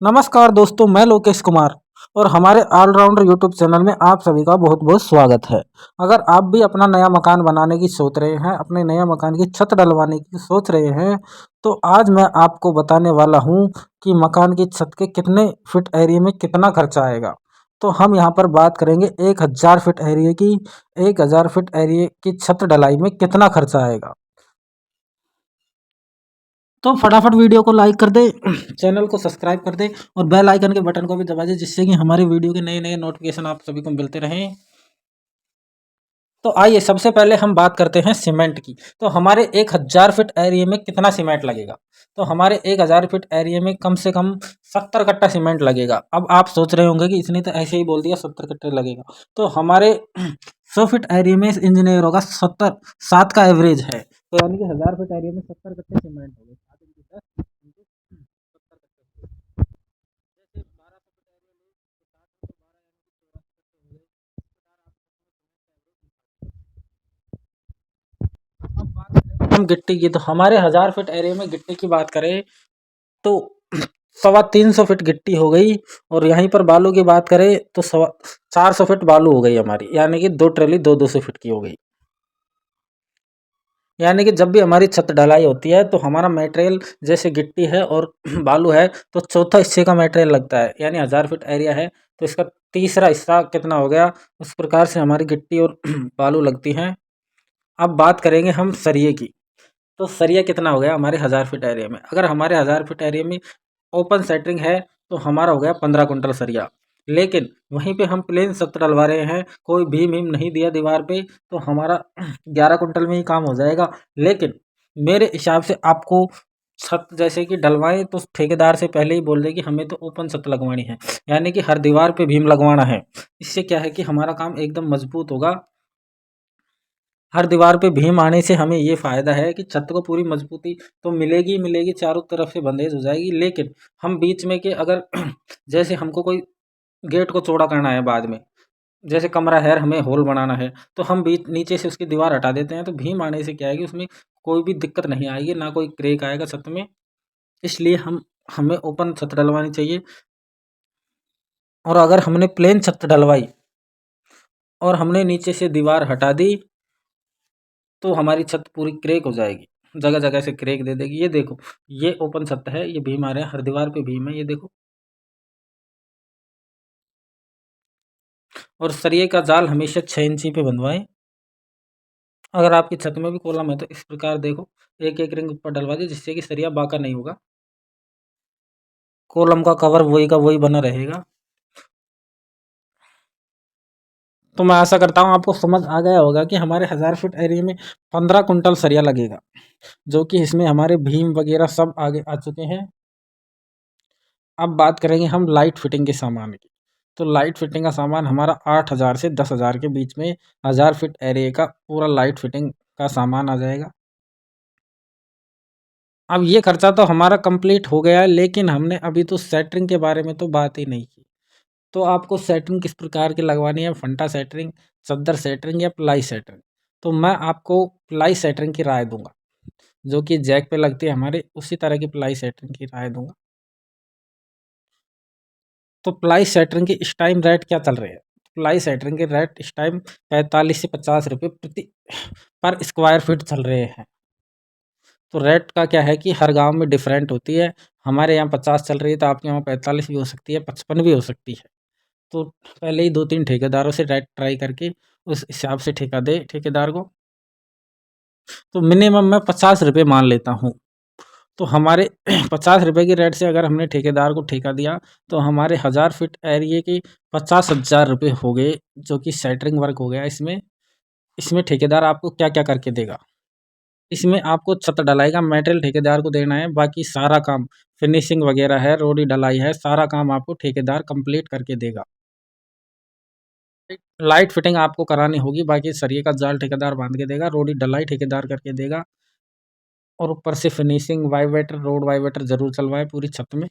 नमस्कार दोस्तों, मैं लोकेश कुमार और हमारे ऑलराउंडर यूट्यूब चैनल में आप सभी का बहुत बहुत स्वागत है। अगर आप भी अपना नया मकान बनाने की सोच रहे हैं, अपने नए मकान की छत डलवाने की सोच रहे हैं, तो आज मैं आपको बताने वाला हूं कि मकान की छत के कितने फीट एरिया में कितना खर्चा आएगा। तो हम यहाँ पर बात करेंगे 1000 फीट एरिया की। 1000 फीट एरिया की छत डलाई में कितना खर्चा आएगा। तो फटाफट वीडियो को लाइक कर दे, चैनल को सब्सक्राइब कर दे और बेल आइकन के बटन को भी दबा दे, जिससे कि हमारी वीडियो के नए नए नोटिफिकेशन आप सभी को मिलते रहें। तो आइए सबसे पहले हम बात करते हैं सीमेंट की। तो हमारे 1000 फीट एरिया में कितना सीमेंट लगेगा। तो हमारे 1000 फीट एरिया में कम से कम 70 कट्टा सीमेंट लगेगा। अब आप सोच रहे होंगे कि इसने तो ऐसे ही बोल दिया 70 कट्टे लगेगा। तो हमारे 100 फीट एरिया में इंजीनियरों का 7 का एवरेज है। तो यानी कि 1000 फीट एरिया में 70 कट्टे सीमेंट हो गए। 7 इंटू 10 इंटू 70 कट्टे हो गए। जैसे 1200 फीट एरिया में 7 इंटू 12 यानी कि 84 कट्टे हो गए। इस प्रकार आप अब बात करें हम गिट्टी की। तो हमारे 1000 फीट एरिया में गिट्टी की बात करें तो 350 फीट गिट्टी हो गई। और यहीं पर बालू की बात करें तो 400 फीट बालू हो गई हमारी, यानी कि 2 ट्रेली 200 फीट की हो गई। यानी कि जब भी हमारी छत ढलाई होती है तो हमारा मटेरियल जैसे गिट्टी है और बालू है तो चौथा हिस्से का मटेरियल लगता है। यानी 1000 फीट एरिया है तो इसका तीसरा हिस्सा कितना हो गया। उस प्रकार से हमारी गिट्टी और बालू लगती हैं। अब बात करेंगे हम सरिये की। तो सरिया कितना हो गया हमारे 1000 फीट एरिया में। अगर हमारे 1000 फीट एरिया में ओपन सेटरिंग है तो हमारा हो गया 15 कुंटल सरिया। लेकिन वहीं पे हम प्लेन छत डलवा रहे हैं, कोई भीम भीम नहीं दिया दीवार पे, तो हमारा 11 कुंटल में ही काम हो जाएगा। लेकिन मेरे हिसाब से आपको छत जैसे कि डलवाएं तो ठेकेदार से पहले ही बोल दे कि हमें तो ओपन छत लगवानी है, यानी कि हर दीवार पे भीम लगवाना है। इससे क्या है कि हमारा काम एकदम मजबूत होगा। हर दीवार पे भीम आने से हमें ये फ़ायदा है कि छत को पूरी मजबूती तो मिलेगी ही मिलेगी, चारों तरफ से बंदेज हो जाएगी। लेकिन हम बीच में के अगर जैसे हमको कोई गेट को चौड़ा करना है बाद में, जैसे कमरा है हमें हॉल बनाना है, तो हम बीच नीचे से उसकी दीवार हटा देते हैं। तो भीम आने से क्या है कि उसमें कोई भी दिक्कत नहीं आएगी, ना कोई क्रैक आएगा छत में। इसलिए हमें ओपन छत डलवानी चाहिए। और अगर हमने प्लेन छत डलवाई और हमने नीचे से दीवार हटा दी तो हमारी छत पूरी क्रैक हो जाएगी, जगह जगह से क्रैक दे देगी। ये देखो, ये ओपन छत है, ये भीम आ रहे हैं, हर दीवार पे भीम है, ये देखो। और सरिये का जाल हमेशा 6 इंची पे बंधवाएं। अगर आपकी छत में भी कॉलम है तो इस प्रकार देखो, एक एक रिंग ऊपर डलवा दे, जिससे कि सरिया बांका नहीं होगा। कॉलम का कवर वही का वही बना रहेगा। तो मैं आशा करता हूँ आपको समझ आ गया होगा कि हमारे 1000 फीट एरिया में 15 कुंटल सरिया लगेगा, जो कि इसमें हमारे भीम वगैरह सब आगे आ चुके हैं। अब बात करेंगे हम लाइट फिटिंग के सामान की। तो लाइट फिटिंग का सामान हमारा 8000 से 10,000 के बीच में 1000 फीट एरिया का पूरा लाइट फिटिंग का सामान आ जाएगा। अब ये खर्चा तो हमारा कंप्लीट हो गया है, लेकिन हमने अभी तो सेटरिंग के बारे में तो बात ही नहीं की। तो आपको सेटरिंग किस प्रकार की लगवानी है, फंटा सेटरिंग, चद्दर सेटरिंग या प्लाई सेटरिंग। तो मैं आपको प्लाई सेटरिंग की राय दूंगा, जो कि जैक पे लगती है हमारे, उसी तरह की प्लाई सेटरिंग की राय दूंगा। तो प्लाई सेटरिंग की इस टाइम रेट क्या चल रहे हैं। प्लाई सेटरिंग के रेट इस टाइम 45 से 50 रुपये प्रति पर स्क्वायर फीट चल रहे हैं। तो रेट का क्या है कि हर गांव में डिफरेंट होती है। हमारे यहाँ 50 चल रही है तो आपके यहाँ 45 भी हो सकती है, 55 भी हो सकती है। तो पहले ही 2-3 ठेकेदारों से रेट ट्राई करके उस हिसाब से ठेका दे ठेकेदार को। तो मिनिमम मैं 50 रुपये मान लेता हूँ। तो हमारे 50 रुपये की रेट से अगर हमने ठेकेदार को ठेका दिया तो हमारे 1000 फीट एरिए की 50,000 रुपये हो गए, जो कि सेटरिंग वर्क हो गया। इसमें इसमें ठेकेदार आपको क्या क्या करके देगा। इसमें आपको छत ढलाई का मटेरियल ठेकेदार को देना है, बाकी सारा काम फिनिशिंग वगैरह है, रोडी ढलाई है, सारा काम आपको ठेकेदार कंप्लीट करके देगा। लाइट फिटिंग आपको करानी होगी, बाकी सरिये का जाल ठेकेदार बांध के देगा, रोडी ढलाई ठेकेदार करके देगा। और ऊपर से फिनिशिंग वाइब्रेटर, रोड वाइब्रेटर जरूर चलवाएं पूरी छत में।